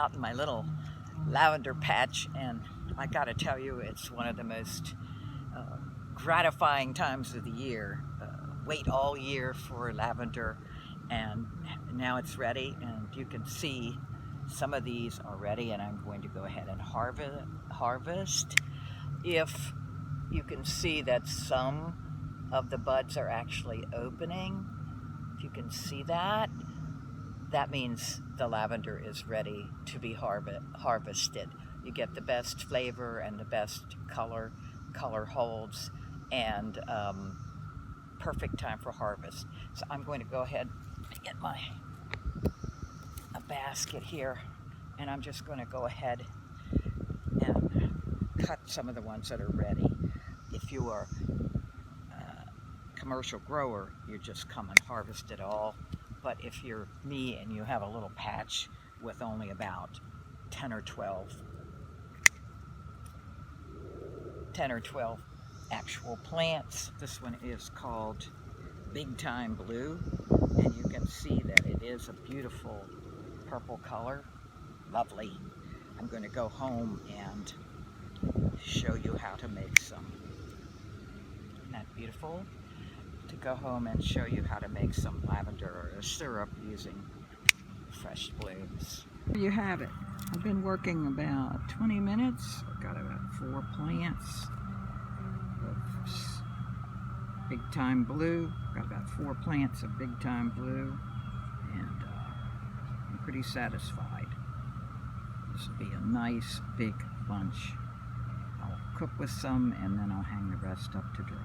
out in my little lavender patch, and I gotta tell you, it's one of the most gratifying times of the year. Wait all year for lavender, and now it's ready, and you can see some of these are ready, and I'm going to go ahead and harvest. If you can see that some of the buds are actually opening, if you can see that, that means the lavender is ready to be harvested. You get the best flavor and the best color holds, and perfect time for harvest. So I'm going to go ahead and get a basket here, and I'm just going to go ahead and cut some of the ones that are ready. If you are a commercial grower, you just come and harvest it all. But if you're me and you have a little patch with only about 10 or 12 actual plants, this one is called Big Time Blue, and you can see that it is a beautiful purple color. Lovely. I'm going to go home and show you how to make some. Isn't that beautiful? To go home and show you how to make some lavender or syrup using fresh blooms. There you have it. I've been working about 20 minutes. I've got about 4 plants of Big Time Blue. I've got about 4 plants of Big Time Blue, and I'm pretty satisfied. This will be a nice big bunch. I'll cook with some, and then I'll hang the rest up to dry.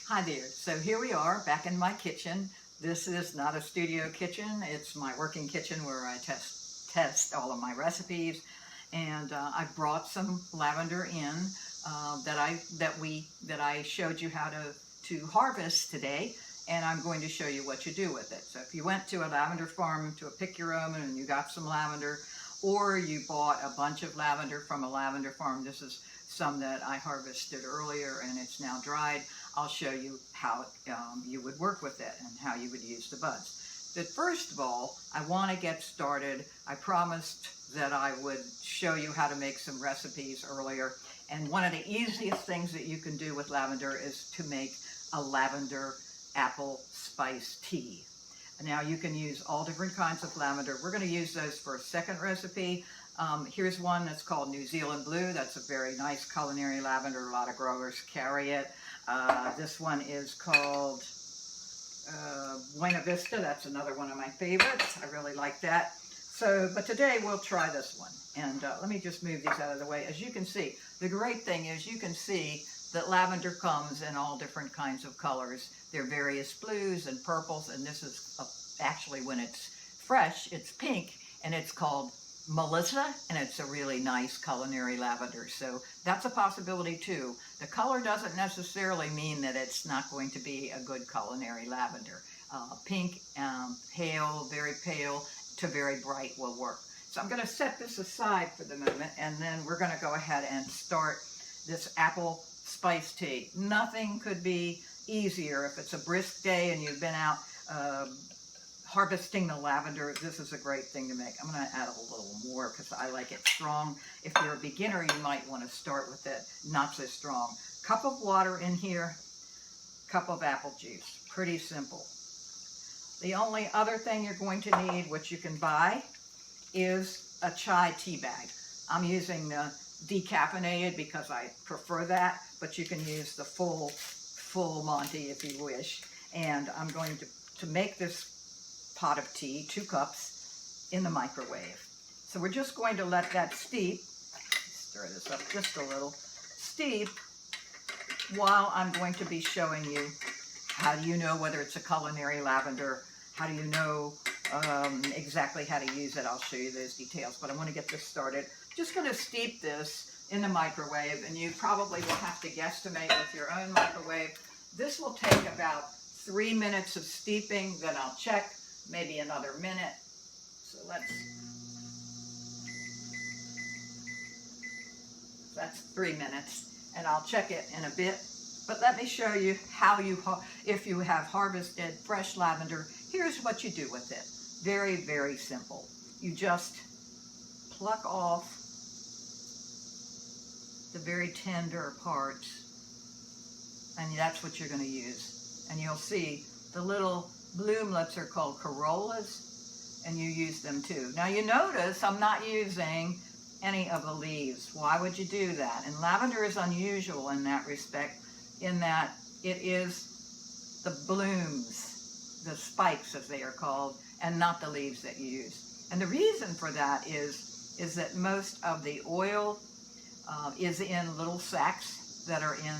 Hi there. So here we are back in my kitchen. This is not a studio kitchen. It's my working kitchen where I test all of my recipes. And I brought some lavender in that I showed you how to harvest today. And I'm going to show you what you do with it. So if you went to a lavender farm, to a pick your own, and you got some lavender, or you bought a bunch of lavender from a lavender farm, this is some that I harvested earlier and it's now dried. I'll show you how you would work with it and how you would use the buds. But first of all, I want to get started. I promised that I would show you how to make some recipes earlier, and one of the easiest things that you can do with lavender is to make a lavender apple spice tea. Now you can use all different kinds of lavender. We're going to use those for a second recipe. Here's one that's called New Zealand Blue. That's a very nice culinary lavender. A lot of growers carry it. This one is called Buena Vista. That's another one of my favorites. I really like that. So, but today we'll try this one. And let me just move these out of the way. As you can see, the great thing is you can see that lavender comes in all different kinds of colors. There are various blues and purples, and this is actually, when it's fresh, it's pink, and it's called Melissa, and it's a really nice culinary lavender. So that's a possibility too. The color doesn't necessarily mean that it's not going to be a good culinary lavender. Pink, pale, very pale to very bright will work. So I'm going to set this aside for the moment, and then we're going to go ahead and start this apple spice tea. Nothing could be easier. If it's a brisk day and you've been out harvesting the lavender, this is a great thing to make. I'm going to add a little more because I like it strong. If you're a beginner, you might want to start with it not so strong. Cup of water in here, cup of apple juice. Pretty simple. The only other thing you're going to need, which you can buy, is a chai tea bag. I'm using decaffeinated because I prefer that, but you can use the full Monty if you wish. And I'm going to make this pot of tea, 2 cups, in the microwave. So we're just going to let that steep, stir this up just a little, steep, while I'm going to be showing you how do you know whether it's a culinary lavender, how do you know exactly how to use it. I'll show you those details, but I want to get this started. Just going to steep this in the microwave, and you probably will have to guesstimate with your own microwave. This will take about 3 minutes of steeping, then I'll check, maybe another minute. So that's 3 minutes, and I'll check it in a bit. But let me show you how if you have harvested fresh lavender, here's what you do with it. Very, very simple. You just pluck off the very tender parts, and that's what you're going to use. And you'll see the little bloomlets are called corollas, and you use them too. Now you notice I'm not using any of the leaves. Why would you do that? And lavender is unusual in that respect, in that it is the blooms, the spikes as they are called, and not the leaves that you use. And the reason for that is that most of the oil is in little sacs that are in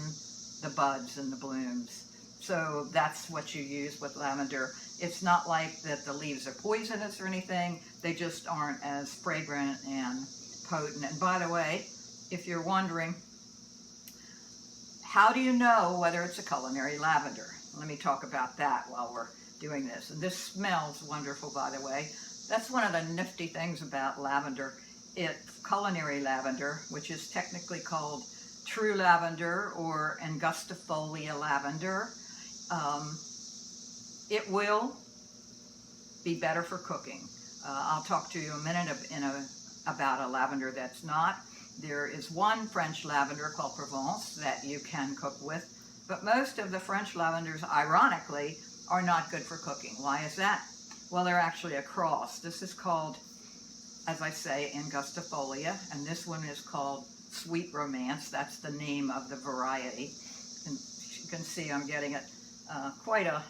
the buds and the blooms. So that's what you use with lavender. It's not like that the leaves are poisonous or anything. They just aren't as fragrant and potent. And by the way, if you're wondering, how do you know whether it's a culinary lavender? Let me talk about that while we're doing this. And this smells wonderful, by the way. That's one of the nifty things about lavender. It's culinary lavender, which is technically called true lavender or angustifolia lavender. It will be better for cooking. I'll talk to you a minute about a lavender that's not. There is one French lavender called Provence that you can cook with, but most of the French lavenders, ironically, are not good for cooking. Why is that? Well, they're actually a cross. This is called, as I say, angustifolia, and this one is called Sweet Romance. That's the name of the variety. And you can see I'm getting it quite a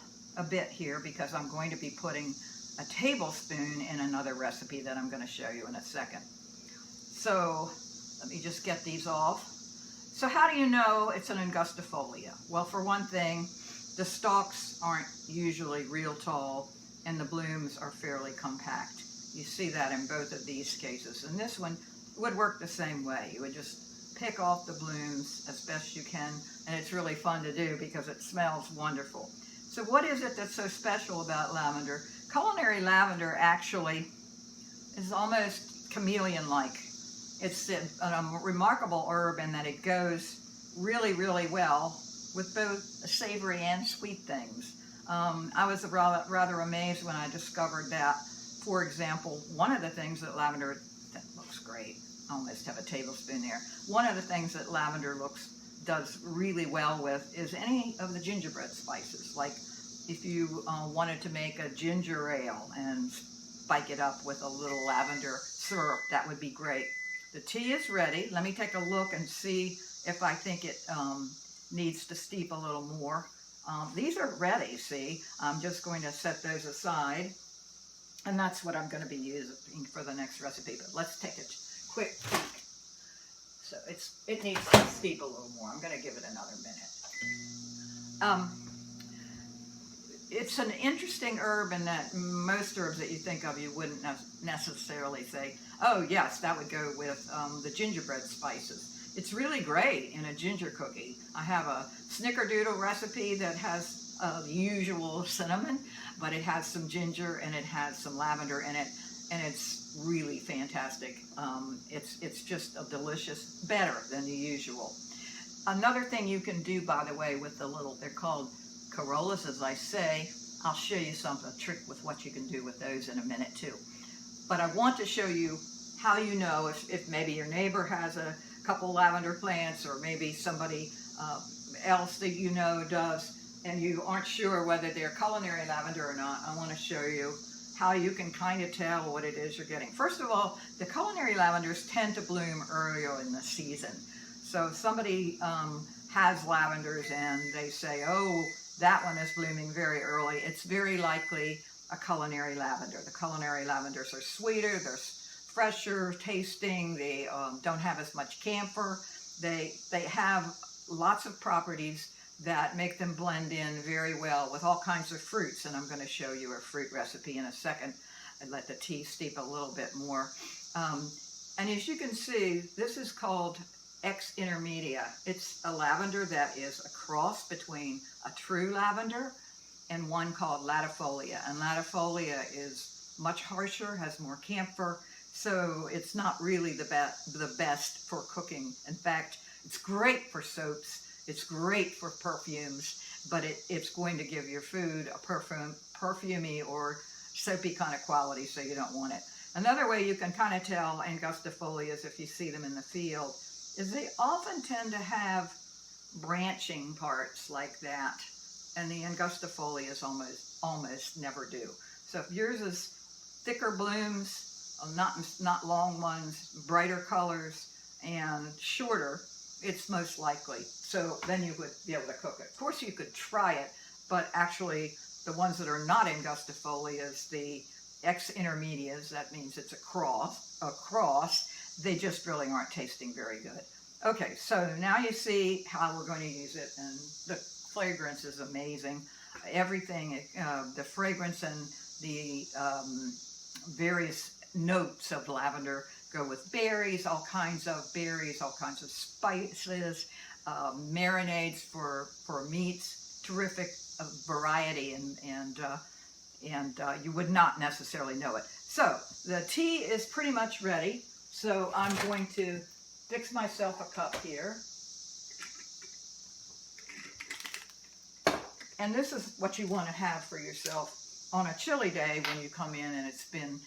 bit here because I'm going to be putting a tablespoon in another recipe that I'm going to show you in a second. So let me just get these off. So how do you know it's an angustifolia? Well, for one thing, the stalks aren't usually real tall and the blooms are fairly compact. You see that in both of these cases. And this one would work the same way. You would just pick off the blooms as best you can, and it's really fun to do because it smells wonderful. So what is it that's so special about lavender? Culinary lavender actually is almost chameleon-like. It's a remarkable herb in that it goes really, really well with both savory and sweet things. I was rather amazed when I discovered that, for example, one of the things that lavender, that looks great, I almost have a tablespoon there. One of the things that lavender does really well with is any of the gingerbread spices. Like if you wanted to make a ginger ale and spike it up with a little lavender syrup, that would be great. The tea is ready. Let me take a look and see if I think it needs to steep a little more. These are ready, see? I'm just going to set those aside, and that's what I'm going to be using for the next recipe. But let's take a quick peek. So it needs to steep a little more. I'm going to give it another minute. It's an interesting herb in that most herbs that you think of, you wouldn't necessarily say, oh yes, that would go with the gingerbread spices. It's really great in a ginger cookie. I have a snickerdoodle recipe that has the usual cinnamon, but it has some ginger and it has some lavender in it, and it's really fantastic. It's just a delicious, better than the usual. Another thing you can do, by the way, with the little, they're called corollas, as I say. I'll show you a trick with what you can do with those in a minute too. But I want to show you how you know if maybe your neighbor has a couple lavender plants, or maybe somebody else that you know does, and you aren't sure whether they're culinary lavender or not. I want to show you how you can kind of tell what it is you're getting. First of all, the culinary lavenders tend to bloom earlier in the season. So if somebody has lavenders and they say, oh, that one is blooming very early, it's very likely a culinary lavender. The culinary lavenders are sweeter, they're fresher tasting, they don't have as much camphor. They have lots of properties that make them blend in very well with all kinds of fruits, and I'm going to show you a fruit recipe in a second and let the tea steep a little bit more. And as you can see, this is called Ex Intermedia. It's a lavender that is a cross between a true lavender and one called latifolia. And latifolia is much harsher, has more camphor, so it's not really the best for cooking. In fact, it's great for soaps, it's great for perfumes, but it's going to give your food a perfumey or soapy kind of quality, so you don't want it. Another way you can kind of tell angustifolias, if you see them in the field, is they often tend to have branching parts like that, and the angustifolias almost never do. So if yours is thicker blooms, not long ones, brighter colors, and shorter, it's most likely. So then you would be able to cook it. Of course, you could try it, but actually the ones that are not angustifolias, the ex intermedias, that means it's a cross, they just really aren't tasting very good. Okay, so now you see how we're going to use it, and the fragrance is amazing. Everything, the fragrance and the various notes of lavender go with berries, all kinds of berries, all kinds of spices, marinades for meats, terrific variety, and you would not necessarily know it. So the tea is pretty much ready. So I'm going to fix myself a cup here. And this is what you want to have for yourself on a chilly day when you come in and it's been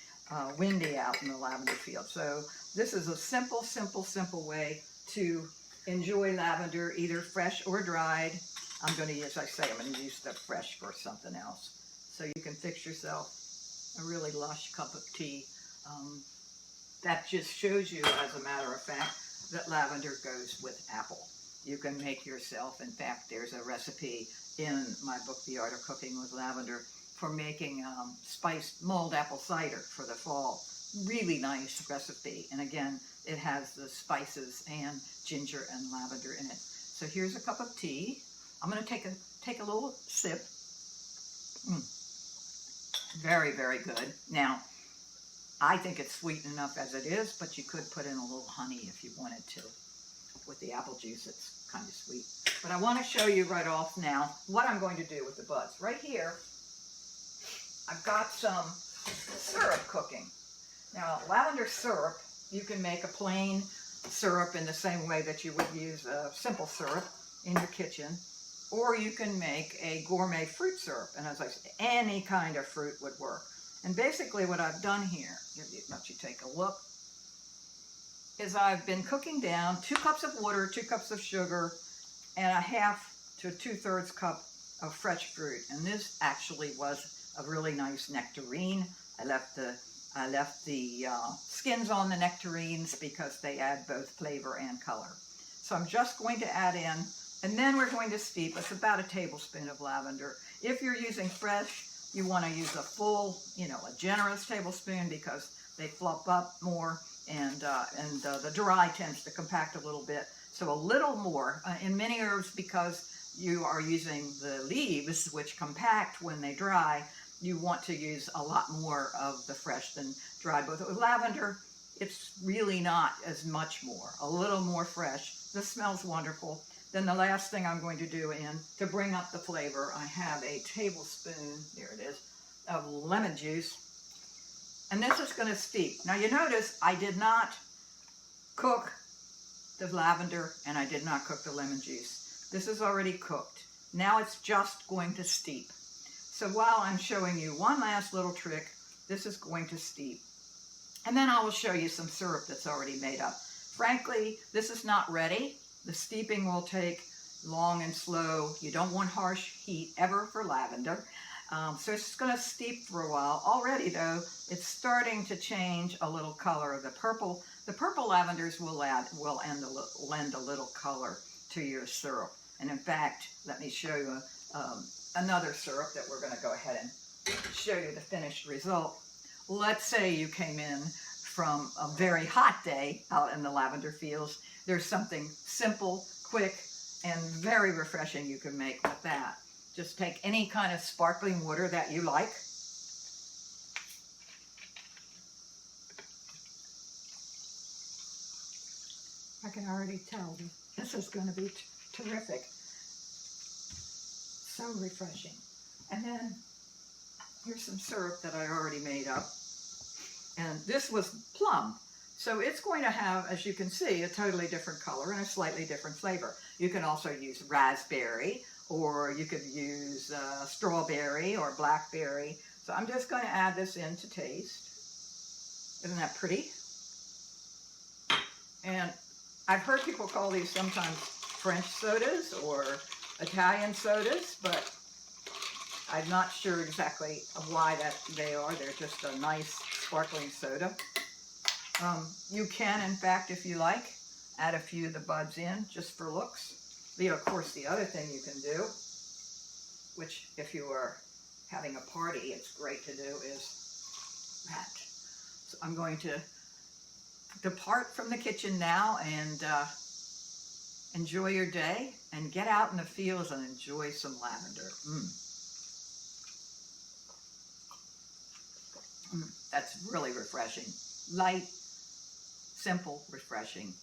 windy out in the lavender field. So this is a simple way to enjoy lavender, either fresh or dried. I'm going to use, as I say, I'm going to use the fresh for something else. So you can fix yourself a really lush cup of tea. That just shows you, as a matter of fact, that lavender goes with apple. You can make yourself, in fact, there's a recipe in my book, The Art of Cooking with Lavender, for making spiced mulled apple cider for the fall. Really nice recipe. And again, it has the spices and ginger and lavender in it. So here's a cup of tea. I'm going to take a little sip. Very, very good. Now, I think it's sweet enough as it is, but you could put in a little honey if you wanted to. With the apple juice, it's kind of sweet. But I want to show you right off now what I'm going to do with the buds. Right here, I've got some syrup cooking. Now, lavender syrup, you can make a plain syrup in the same way that you would use a simple syrup in your kitchen, or you can make a gourmet fruit syrup. And as I said, any kind of fruit would work. And basically what I've done here, let you take a look, is I've been cooking down 2 cups of water, 2 cups of sugar, and a 1/2 to 2/3 cup of fresh fruit. And this actually was a really nice nectarine. I left the skins on the nectarines because they add both flavor and color. So I'm just going to add in, and then we're going to steep. It's about a tablespoon of lavender. If you're using fresh, you want to use a full, a generous tablespoon because they fluff up more, and the dry tends to compact a little bit. So a little more. In many herbs, because you are using the leaves, which compact when they dry, you want to use a lot more of the fresh than dried. But with lavender, it's really not as much more. A little more fresh. This smells wonderful. Then the last thing I'm going to do to bring up the flavor, I have a tablespoon, there it is, of lemon juice. And this is going to steep. Now you notice I did not cook the lavender and I did not cook the lemon juice. This is already cooked. Now it's just going to steep. So while I'm showing you one last little trick, this is going to steep. And then I will show you some syrup that's already made up. Frankly, this is not ready. The steeping will take long and slow. You don't want harsh heat ever for lavender. So it's going to steep for a while. Already, though, it's starting to change a little color. The purple lavenders will lend a little color to your syrup. And in fact, let me show you another syrup that we're going to go ahead and show you the finished result. Let's say you came in from a very hot day out in the lavender fields. There's something simple, quick, and very refreshing you can make with that. Just take any kind of sparkling water that you like. I can already tell this is going to be terrific. So refreshing. And then here's some syrup that I already made up. And this was plum. So it's going to have, as you can see, a totally different color and a slightly different flavor. You can also use raspberry, or you could use strawberry or blackberry. So I'm just going to add this in to taste. Isn't that pretty? And I've heard people call these sometimes French sodas or Italian sodas, but I'm not sure exactly why that they are. They're just a nice sparkling soda. You can, in fact, if you like, add a few of the buds in just for looks. Of course, the other thing you can do, which if you are having a party, it's great to do, is that. So I'm going to depart from the kitchen now and enjoy your day and get out in the fields and enjoy some lavender. That's really refreshing. Light, simple, refreshing.